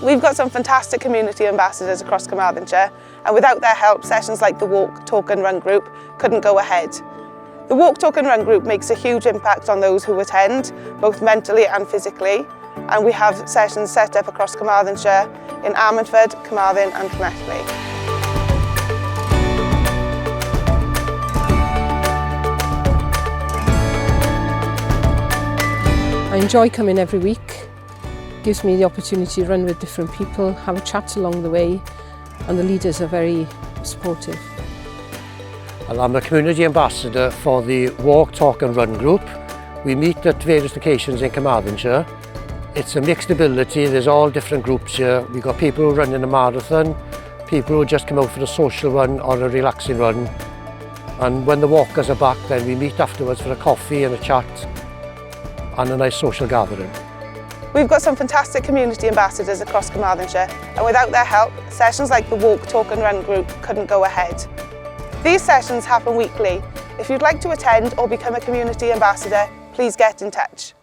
We've got some fantastic community ambassadors across Carmarthenshire, and without their help, sessions like the Walk, Talk and Run group couldn't go ahead. The Walk, Talk and Run group makes a huge impact on those who attend, both mentally and physically, and we have sessions set up across Carmarthenshire in Ammanford, Carmarthen and Cenedlaethol. I enjoy coming every week. It gives me the opportunity to run with different people, have a chat along the way, and the leaders are very supportive. Well, I'm a community ambassador for the Walk, Talk and Run group. We meet at various locations in Carmarthenshire. It's a mixed ability, there's all different groups here. We've got people who run in a marathon, people who just come out for a social run or a relaxing run. And when the walkers are back, then we meet afterwards for a coffee and a chat and a nice social gathering. We've got some fantastic community ambassadors across Carmarthenshire, and without their help, sessions like the Walk, Talk and Run group couldn't go ahead. These sessions happen weekly. If you'd like to attend or become a community ambassador, please get in touch.